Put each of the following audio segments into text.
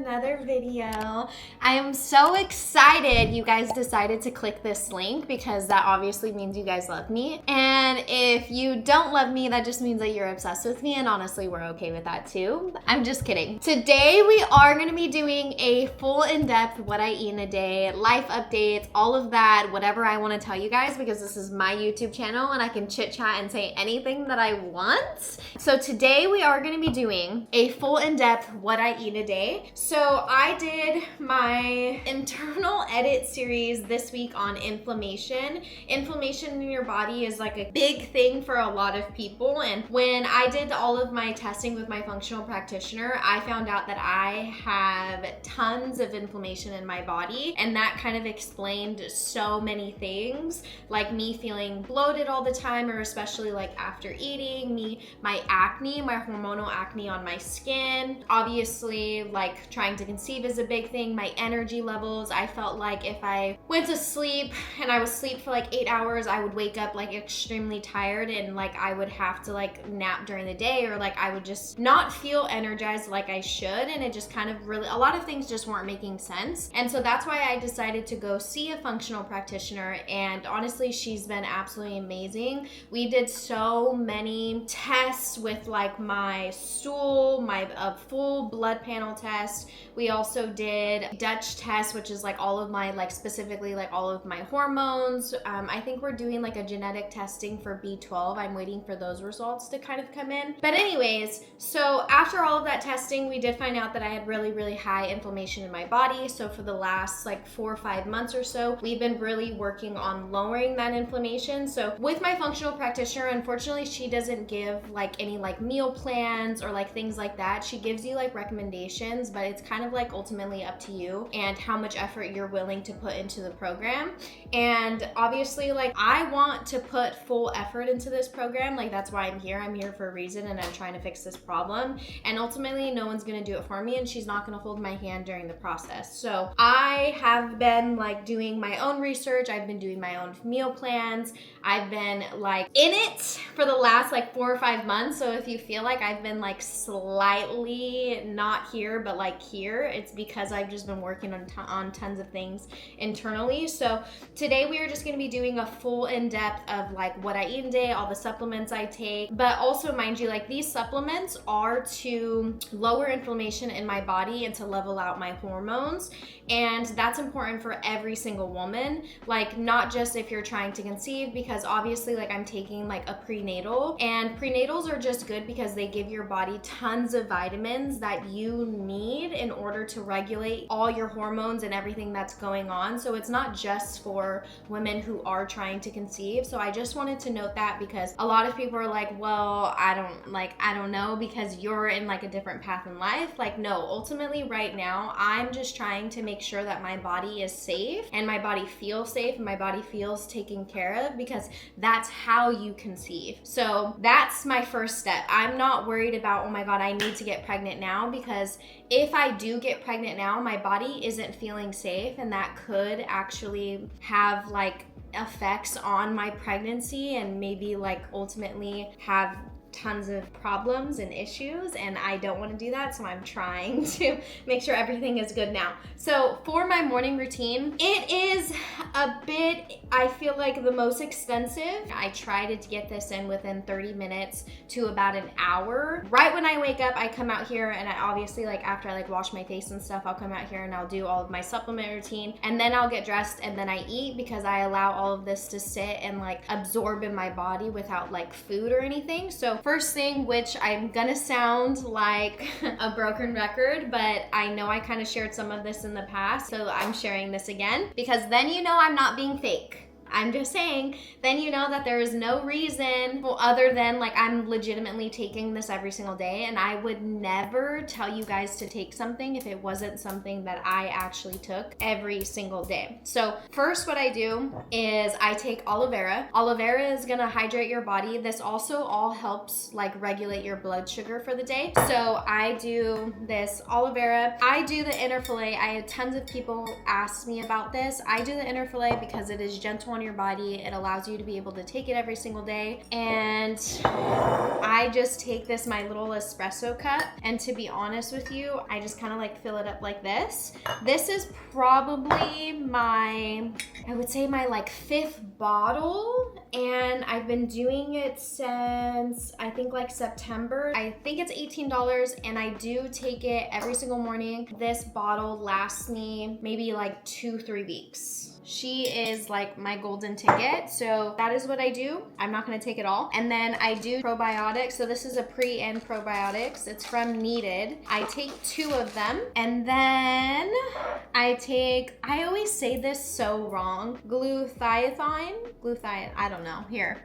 another video. I am so excited you guys decided to click this link because that obviously means you guys love me. And if you don't love me, that just means that you're obsessed with me, and honestly, we're okay with that too. I'm just kidding. Today, we are gonna be doing a full in-depth what I eat in a day, life updates, all of that, whatever I wanna tell you guys, because this is my YouTube channel and I can chit chat and say anything that I want. So today we are gonna be doing a full in-depth what I eat a day. So I did my internal edit series this week on inflammation. Inflammation in your body is like a big thing for a lot of people. And when I did all of my testing with my functional practitioner, I found out that I have tons of inflammation in my body. And that kind of explained so many things, like me feeling bloated all the time, or especially like after eating, my acne, my hormonal acne on my skin. Obviously, like trying to conceive is a big thing. My energy levels, I felt like if I went to sleep and I would sleep for like 8 hours, I would wake up like extremely tired, and like I would have to like nap during the day, or like I would just not feel energized like I should. And it just kind of really, a lot of things just weren't making sense. And so that's why I decided to go see a functional practitioner. And honestly, she's been absolutely amazing. We did so many tests with like my stool, my full blood panel test. We also did Dutch test, which is like all of my, like specifically like all of my hormones. I think we're doing like a genetic testing for B12. I'm waiting for those results to kind of come in. But anyways, so after all of that testing, we did find out that I had really, really high inflammation in my body. So for the last like 4 or 5 months or so, we've been really working on lowering that inflammation. So with my functional practitioner, unfortunately, she doesn't give like any like meal plans or like things like that. She gives you like recommendations, but it's kind of like ultimately up to you and how much effort you're willing to put into the program. And obviously, like I want to put full effort into this program. Like that's why I'm here. I'm here for a reason, and I'm trying to fix this problem. And ultimately, no one's gonna do it for me, and she's not gonna hold my hand during the process. So I have been like doing my own research. I've been doing my own meal plans. I've been like in it for the last like 4 or 5 months. So if you feel like I've been like slightly not here, but like here, it's because I've just been working on tons of things internally. So today we are just gonna be doing a full in-depth of like what I eat in a day, all the supplements I take. But also mind you, like these supplements are to lower inflammation in my body and to level out my hormones. And that's important for every single woman, like not just if you're trying to conceive, because obviously like I'm taking like a prenatal, and prenatals are just good because they give your body tons of vitamins that you need in order to regulate all your hormones and everything that's going on. So it's not just for women who are trying to conceive. So I just wanted to note that, because a lot of people are like, well, I don't know, because you're in like a different path in life. Like no, ultimately right now, I'm just trying to make sure that my body is safe and my body feels safe and my body feels taken care of, because that's how you conceive. So that's my first step. I'm not worried about, oh my God, I need to get pregnant now, because if I do get pregnant now, my body isn't feeling safe, and that could actually have like effects on my pregnancy and maybe like ultimately have tons of problems and issues, and I don't want to do that. So I'm trying to make sure everything is good now. So for my morning routine, it is a bit, I feel like, the most extensive. I try to get this in within 30 minutes to about an hour. Right when I wake up, I come out here, and I obviously like after I like wash my face and stuff, I'll come out here and I'll do all of my supplement routine, and then I'll get dressed and then I eat, because I allow all of this to sit and like absorb in my body without like food or anything. So first thing, which I'm gonna sound like a broken record, but I know I kind of shared some of this in the past, so I'm sharing this again, because then you know I'm not being fake. I'm just saying, then you know that there is no reason other than like I'm legitimately taking this every single day, and I would never tell you guys to take something if it wasn't something that I actually took every single day. So first, what I do is I take aloe vera. Aloe vera is gonna hydrate your body. This also all helps like regulate your blood sugar for the day. So I do this aloe vera. I do the inner fillet. I had tons of people ask me about this. I do the inner fillet because it is gentle on on your body. It allows you to be able to take it every single day. And I just take this, my little espresso cup, and to be honest with you, I just kind of like fill it up like this. This is probably my, I would say my like 5th bottle, and I've been doing it since I think like September. I think it's $18, and I do take it every single morning. This bottle lasts me maybe like 2-3 weeks. She is like my golden ticket. So that is what I do. I'm not gonna take it all. And then I do probiotics. So this is a pre and probiotics. It's from Needed. I take 2 of them. And then I take, I always say this so wrong, glutathione, I don't know, here.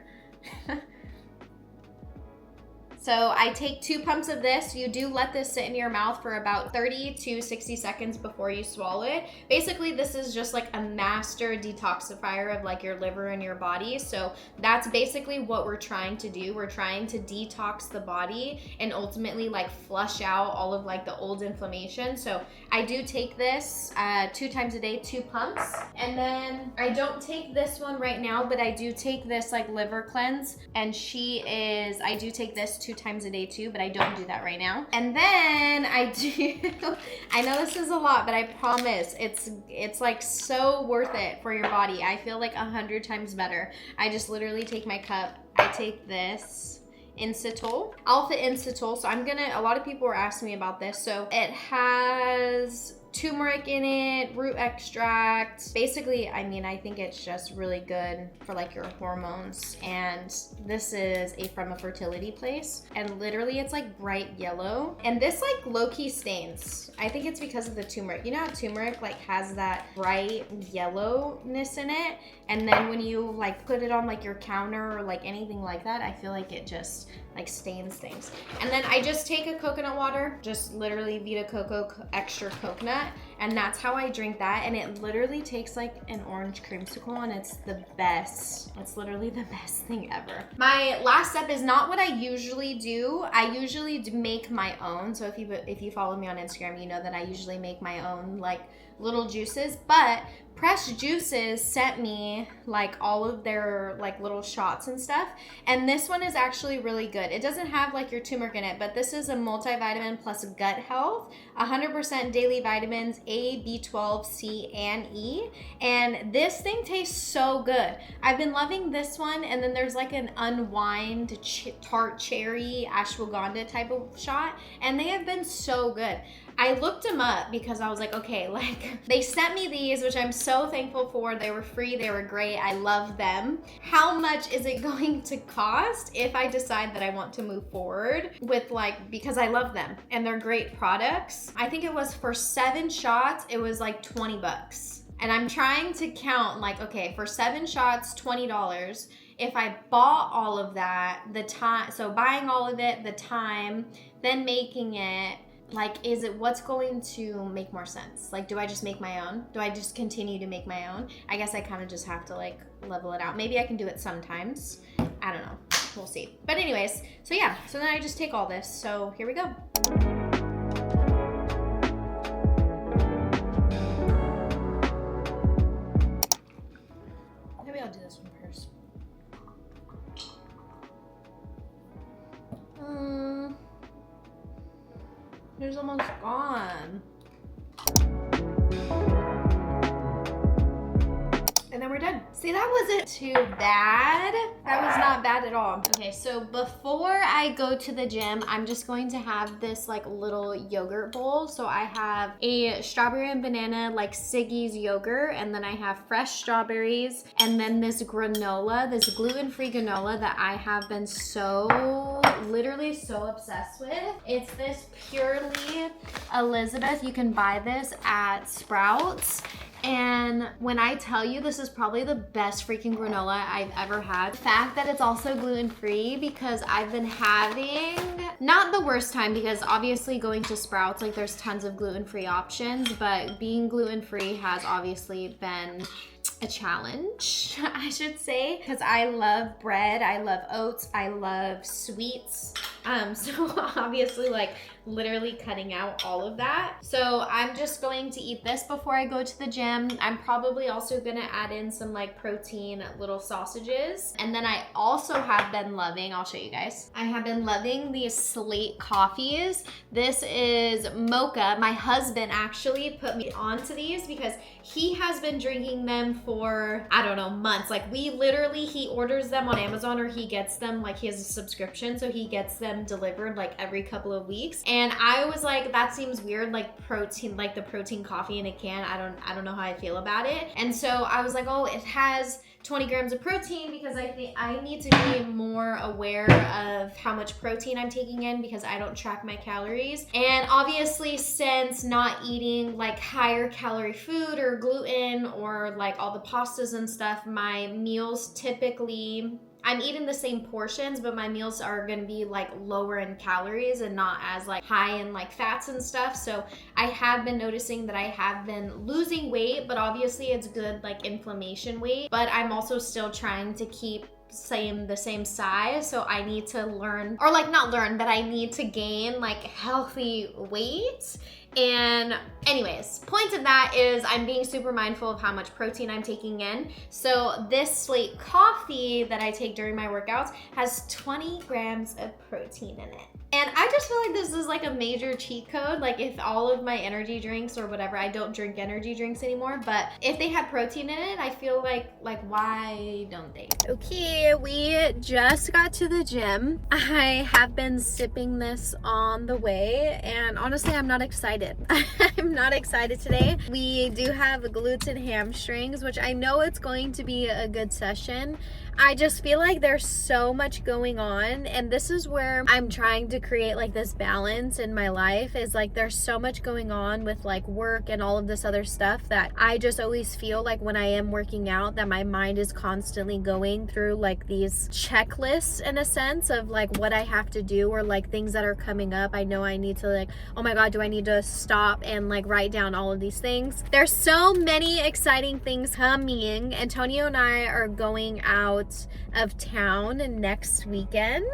So I take 2 pumps of this. You do let this sit in your mouth for about 30 to 60 seconds before you swallow it. Basically, this is just like a master detoxifier of like your liver and your body. So that's basically what we're trying to do. We're trying to detox the body and ultimately like flush out all of like the old inflammation. So I do take this 2 times a day, 2 pumps. And then I don't take this one right now, but I do take this like liver cleanse. And I do take this 2 times a day too, but I don't do that right now. And then I do, I know this is a lot, but I promise it's like so worth it for your body. I feel like 100 times better. I just literally take my cup, I take this Instatool, Alpha Instatool. So a lot of people were asking me about this. So it has turmeric in it, root extract. Basically, I mean, I think it's just really good for like your hormones. And this is from a fertility place. And literally it's like bright yellow. And this like low-key stains. I think it's because of the turmeric. You know how turmeric like has that bright yellowness in it? And then when you like put it on like your counter or like anything like that, I feel like it just like stains things. And then I just take a coconut water, just literally Vita Coco extra coconut, and that's how I drink that. And it literally tastes like an orange creamsicle, and it's the best. It's literally the best thing ever. My last step is not what I usually do. I usually make my own. So if you follow me on Instagram, you know that I usually make my own like little juices, but Press Juices sent me like all of their like little shots and stuff, and this one is actually really good. It doesn't have like your turmeric in it, but this is a multivitamin plus gut health, 100% daily vitamins A, B12, C, and E, and this thing tastes so good. I've been loving this one, and then there's like an unwind tart cherry ashwagandha type of shot, and they have been so good. I looked them up because I was like, okay, like they sent me these, which I'm so thankful for. They were free, they were great, I love them. How much is it going to cost if I decide that I want to move forward with like, because I love them and they're great products? I think it was for 7 shots, it was like 20 bucks. And I'm trying to count like, okay, for 7 shots, $20. If I bought all of that, the time, so buying all of it, the time, then making it, like, what's going to make more sense? Like, do I just make my own? Do I just continue to make my own? I guess I kind of just have to like level it out. Maybe I can do it sometimes. I don't know. We'll see. But anyways, so yeah, so then I just take all this. So here we go. Maybe I'll do this one first. It's almost gone. And then we're done. See, that wasn't too bad. That was not bad at all. Okay, so before I go to the gym, I'm just going to have this like little yogurt bowl. So I have a strawberry and banana like Siggy's yogurt, and then I have fresh strawberries, and then this granola, this gluten-free granola that I have been literally so obsessed with. It's this Purely Elizabeth. You can buy this at Sprouts. And when I tell you, this is probably the best freaking granola I've ever had. The fact that it's also gluten-free, because I've been having, not the worst time, because obviously going to Sprouts, like there's tons of gluten-free options, but being gluten-free has obviously been a challenge, I should say, because I love bread, I love oats, I love sweets. So obviously like literally cutting out all of that. So I'm just going to eat this before I go to the gym. I'm probably also gonna add in some like protein little sausages. And then I also have been loving, I'll show you guys. I have been loving these Slate coffees. This is mocha. My husband actually put me onto these because he has been drinking them for, I don't know, months. Like he orders them on Amazon, or he gets them, like he has a subscription, so he gets them delivered like every couple of weeks. And I was like, that seems weird, like protein, like the protein coffee in a can. I don't know how I feel about it. And so I was like, oh, it has 20 grams of protein, because I think I need to be more aware of how much protein I'm taking in, because I don't track my calories. And obviously, since not eating like higher calorie food or gluten or like all the pastas and stuff, my meals typically, I'm eating the same portions, but my meals are gonna be like lower in calories and not as like high in like fats and stuff. So I have been noticing that I have been losing weight, but obviously it's good like inflammation weight, but I'm also still trying to keep the same size. So I need to learn, or like not learn, but I need to gain like healthy weight. And anyways, point of that is I'm being super mindful of how much protein I'm taking in. So this Slate coffee that I take during my workouts has 20 grams of protein in it. And I just feel like this is like a major cheat code. Like if all of my energy drinks or whatever, I don't drink energy drinks anymore, but if they had protein in it, I feel like why don't they? Okay, we just got to the gym. I have been sipping this on the way, and honestly, I'm not excited. I'm not excited today. We do have gluten hamstrings, which I know it's going to be a good session. I just feel like there's so much going on, and this is where I'm trying to create like this balance in my life, is like there's so much going on with like work and all of this other stuff that I just always feel like when I am working out that my mind is constantly going through like these checklists in a sense of like what I have to do, or like things that are coming up. I know I need to like, oh my God, do I need to stop and like write down all of these things? There's so many exciting things coming. Antonio and I are going out of town next weekend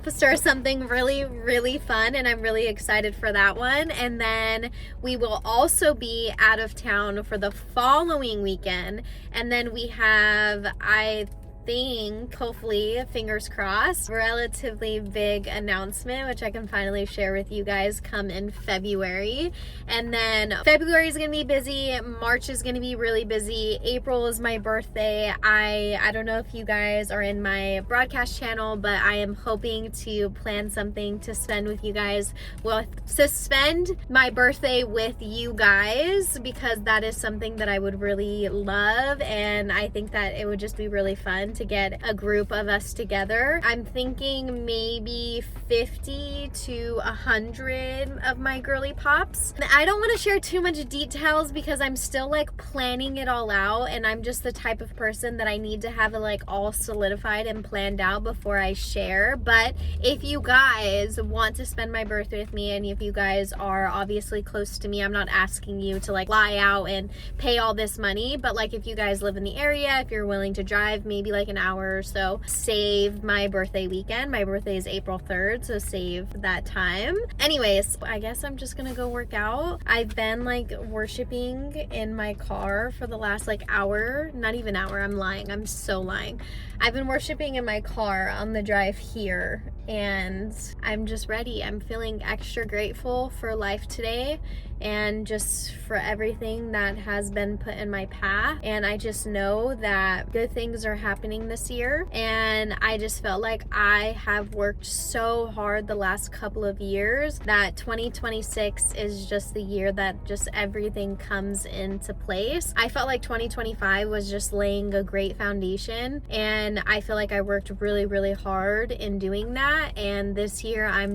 for something really fun, and I'm really excited for that one. And then we will also be out of town for the following weekend, and then we have, I think, hopefully, fingers crossed, relatively big announcement, which I can finally share with you guys come in February. And then February is gonna be busy, March is gonna be really busy, April is my birthday. I don't know if you guys are in my broadcast channel, but I am hoping to plan something to spend with you guys, well, to spend my birthday with you guys, because that is something that I would really love, and I think that it would just be really fun to get a group of us together. I'm thinking maybe 50 to 100 of my girly pops. I don't want to share too much details because I'm still like planning it all out, and I'm just the type of person that I need to have it like all solidified and planned out before I share. But if you guys want to spend my birthday with me, and if you guys are obviously close to me, I'm not asking you to like fly out and pay all this money, but like if you guys live in the area, if you're willing to drive maybe like an hour or so, save my birthday weekend. My birthday is April 3rd, so save that time. Anyways, I guess I'm just gonna go work out. I've been like worshiping in my car for the last like hour, not even hour, I'm lying, I'm so lying. I've been worshiping in my car on the drive here, and I'm just ready. I'm feeling extra grateful for life today, and just for everything that has been put in my path. And I just know that good things are happening this year, and I just felt like I have worked so hard the last couple of years that 2026 is just the year that just everything comes into place. I felt like 2025 was just laying a great foundation, and I feel like I worked really hard in doing that. And this year I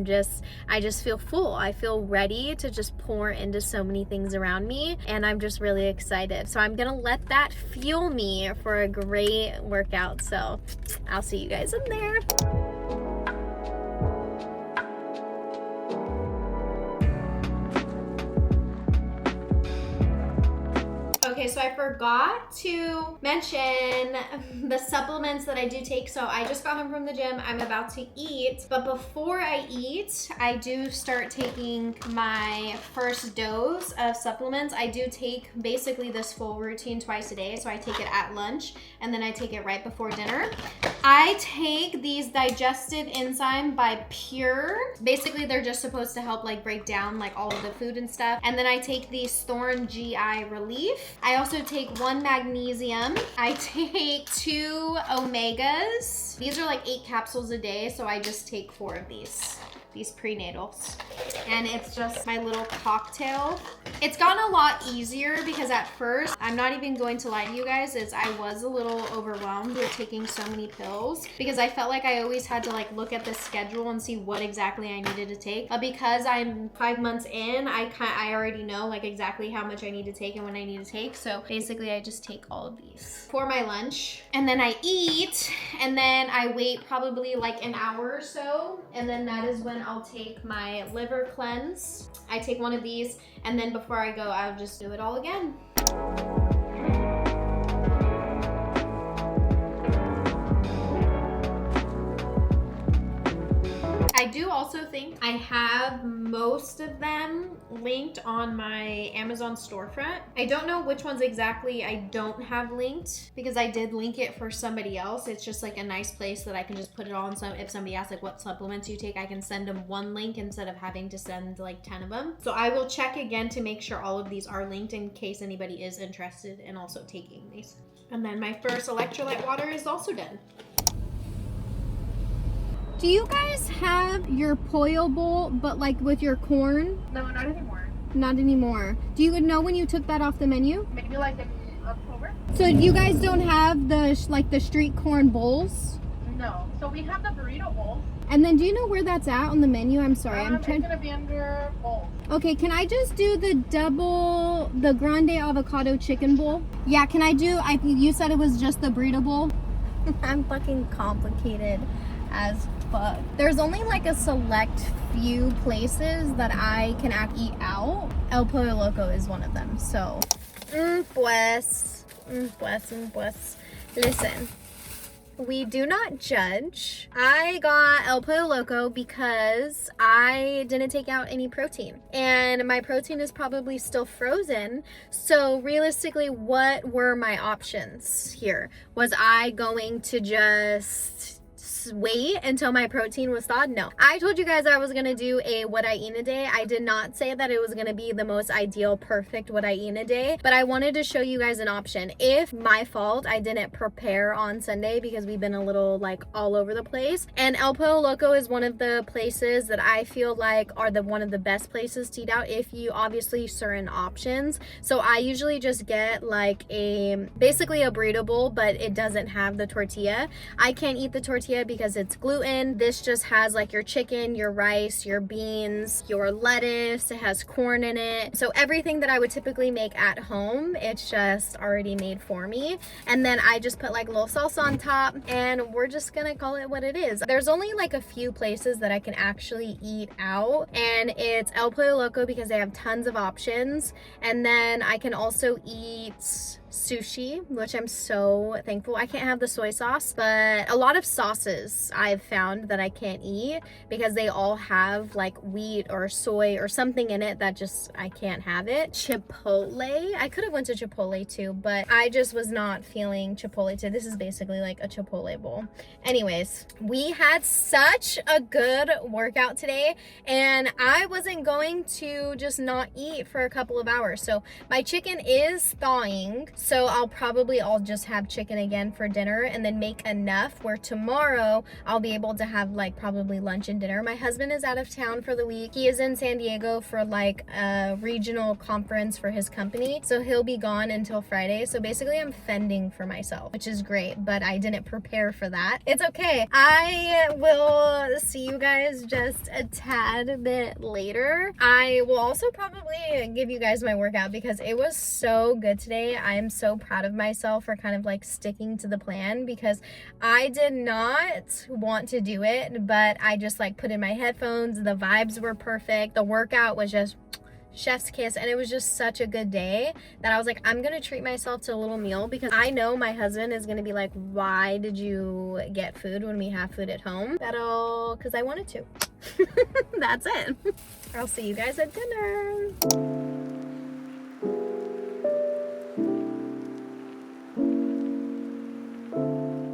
just feel full. I feel ready to just pour into so many things around me, and I'm just really excited. So I'm gonna let that fuel me for a great workout. So I'll see you guys in there. Okay, so I forgot to mention the supplements that I do take. So I just got home from the gym. I'm about to eat. But before I eat, I do start taking my first dose of supplements. I do take basically this full routine twice a day. So I take it at lunch and then I take it right before dinner. I take these digestive enzyme by Pure. Basically, they're just supposed to help like break down like all of the food and stuff. And then I take these Thorn GI Relief. I also take 1 magnesium. I take 2 omegas. These are like 8 capsules a day, so I just take 4 of these prenatals. And it's just my little cocktail. It's gotten a lot easier because at first, I'm not even going to lie to you guys, I was a little overwhelmed with taking so many pills because I felt like I always had to like look at the schedule and see what exactly I needed to take. But because I'm 5 months in, I already know like exactly how much I need to take and when I need to take. So basically I just take all of these for my lunch and then I eat and then I wait probably like an hour or so. And then that is when I'll take my liver cleanse. I take 1 of these and then before I go, I'll just do it all again. I do also think I have most of them linked on my Amazon storefront. I don't know which ones exactly I don't have linked because I did link it for somebody else. It's just like a nice place that I can just put it on. So if somebody asks like what supplements you take, I can send them 1 link instead of having to send like 10 of them. So I will check again to make sure all of these are linked in case anybody is interested in also taking these. And then my first electrolyte water is also done. Do you guys have your pollo bowl, but like with your corn? No, not anymore. Not anymore. Do you know when you took that off the menu? Maybe like in October? So you guys don't have the the street corn bowls? No. So we have the burrito bowls. And then do you know where that's at on the menu? I'm sorry. It's gonna be under bowls. Okay, can I just do the grande avocado chicken bowl? Yeah, can I do, you said it was just the burrito bowl? I'm fucking complicated as fuck. There's only like a select few places that I can eat out. El Pollo Loco is one of them. So, pues. Listen, we do not judge. I got El Pollo Loco because I didn't take out any protein. And my protein is probably still frozen. So realistically, what were my options here? Was I going to just wait until my protein was thawed? No. I told you guys I was gonna do a what I eat in a day. I did not say that it was gonna be the most ideal, perfect what I eat in a day, but I wanted to show you guys an option. If my fault, I didn't prepare on Sunday because we've been a little like all over the place. And El Pollo Loco is one of the places that I feel like are one of the best places to eat out if you obviously certain options. So I usually just get like basically a burrito bowl, but it doesn't have the tortilla. I can't eat the tortilla because it's gluten. This just has like your chicken, your rice, your beans, your lettuce. It has corn in it. So everything that I would typically make at home, it's just already made for me. And then I just put like a little salsa on top and we're just gonna call it what it is. There's only like a few places that I can actually eat out and it's El Pollo Loco because they have tons of options. And then I can also eat sushi, which I'm so thankful. I can't have the soy sauce, but a lot of sauces I've found that I can't eat because they all have like wheat or soy or something in it that just I can't have it. Chipotle, I could have went to Chipotle too, but I just was not feeling Chipotle today. This is basically like a Chipotle bowl. Anyways, we had such a good workout today and I wasn't going to just not eat for a couple of hours. So my chicken is thawing. So I'll just have chicken again for dinner and then make enough where tomorrow I'll be able to have like probably lunch and dinner. My husband is out of town for the week. He is in San Diego for like a regional conference for his company. So he'll be gone until Friday. So basically I'm fending for myself, which is great, but I didn't prepare for that. It's okay. I will see you guys just a tad bit later. I will also probably give you guys my workout because it was so good today. I am so proud of myself for kind of like sticking to the plan because I did not want to do it, but I just like put in my headphones. The vibes were perfect. The workout was just chef's kiss, and it was just such a good day that I was like, I'm gonna treat myself to a little meal because I know my husband is gonna be like, why did you get food when we have food at home? Pero because I wanted to. That's it. I'll see you guys at dinner.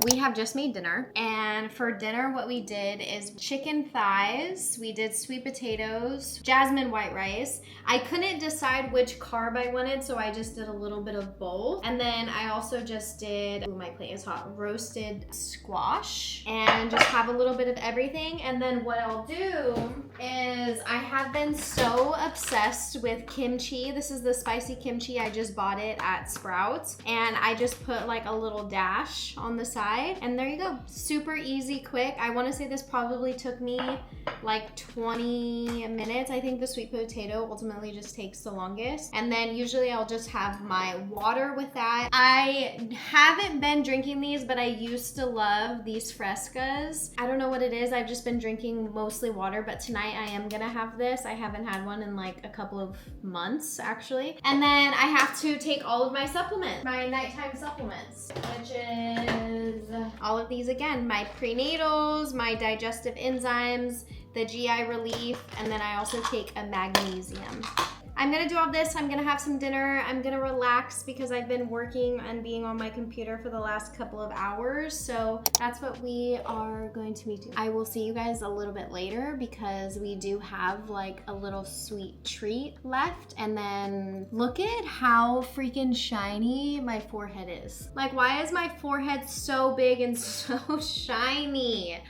We have just made dinner, and for dinner what we did is chicken thighs, we did sweet potatoes, jasmine white rice. I couldn't decide which carb I wanted, so I just did a little bit of both. And then I also just did, ooh, my plate is hot, roasted squash, and just have a little bit of everything. And then what I'll do is I have been so obsessed with kimchi. This is the spicy kimchi. I just bought it at Sprouts, and I just put like a little dash on the side, and there you go. Super easy, quick. I want to say this probably took me like 20 minutes. I think the sweet potato ultimately just takes the longest. And then usually I'll just have my water with that. I haven't been drinking these, but I used to love these frescas. I don't know what it is. I've just been drinking mostly water, but tonight I am gonna have this. I haven't had one in like a couple of months actually. And then I have to take all of my supplements, my nighttime supplements, which is all of these again, my prenatals, my digestive enzymes, the GI relief, and then I also take a magnesium. I'm gonna do all this. I'm gonna have some dinner. I'm gonna relax because I've been working and being on my computer for the last couple of hours. So that's what we are going to be doing. I will see you guys a little bit later because we do have like a little sweet treat left. And then look at how freaking shiny my forehead is. Like, why is my forehead so big and so shiny?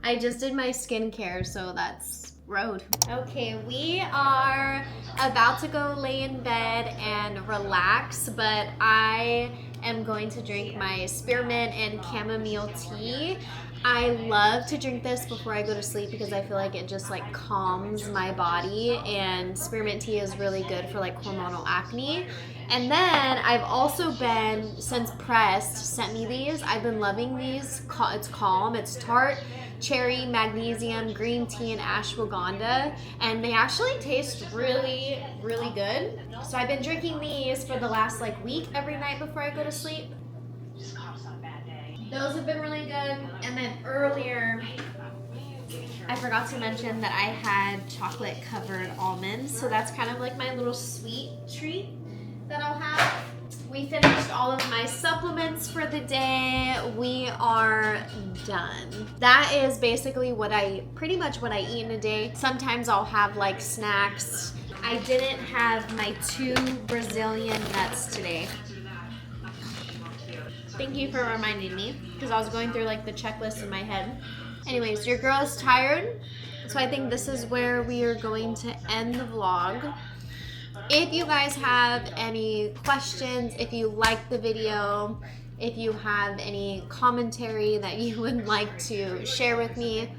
I just did my skincare, so that's road. Okay, we are about to go lay in bed and relax, but I am going to drink my spearmint and chamomile tea. I love to drink this before I go to sleep because I feel like it just like calms my body, and spearmint tea is really good for like hormonal acne. And then I've also been, since Pressed sent me these, I've been loving these. It's calm, it's tart, cherry, magnesium, green tea, and ashwagandha, and they actually taste really, really good. So I've been drinking these for the last like week every night before I go to sleep. Those have been really good. And then earlier, I forgot to mention that I had chocolate covered almonds, so that's kind of like my little sweet treat that I'll have. We finished all of my supplements for the day. We are done. That is basically pretty much what I eat in a day. Sometimes I'll have like snacks. I didn't have my 2 Brazilian nuts today. Thank you for reminding me because I was going through like the checklist in my head. Anyways, your girl is tired, so I think this is where we are going to end the vlog. If you guys have any questions, if you like the video, if you have any commentary that you would like to share with me,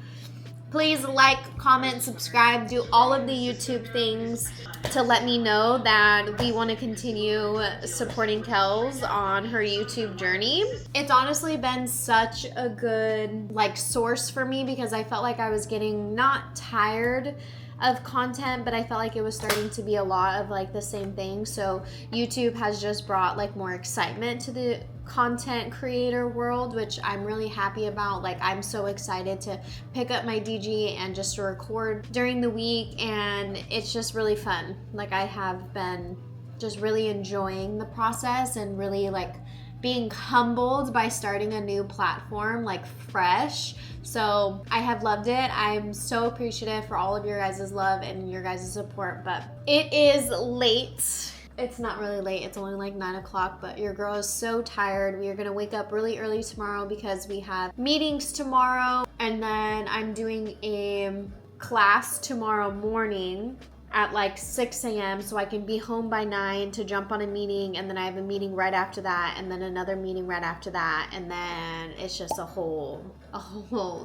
please like, comment, subscribe, do all of the YouTube things to let me know that we want to continue supporting Kels on her YouTube journey. It's honestly been such a good like source for me because I felt like I was getting not tired of content, but I felt like it was starting to be a lot of like the same thing. So YouTube has just brought like more excitement to the content creator world, which I'm really happy about. Like, I'm so excited to pick up my DG and just to record during the week, and it's just really fun. Like, I have been just really enjoying the process and really like being humbled by starting a new platform like fresh. So I have loved it. I'm so appreciative for all of your guys' love and your guys' support, but it is late. It's not really late, it's only like 9 o'clock, but your girl is so tired. We are gonna wake up really early tomorrow because we have meetings tomorrow, and then I'm doing a class tomorrow morning at like 6 a.m. so I can be home by 9 to jump on a meeting, and then I have a meeting right after that, and then another meeting right after that, and then it's just a whole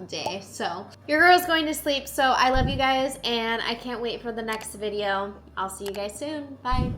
day. So your girl's going to sleep, so I love you guys, and I can't wait for the next video. I'll see you guys soon. Bye.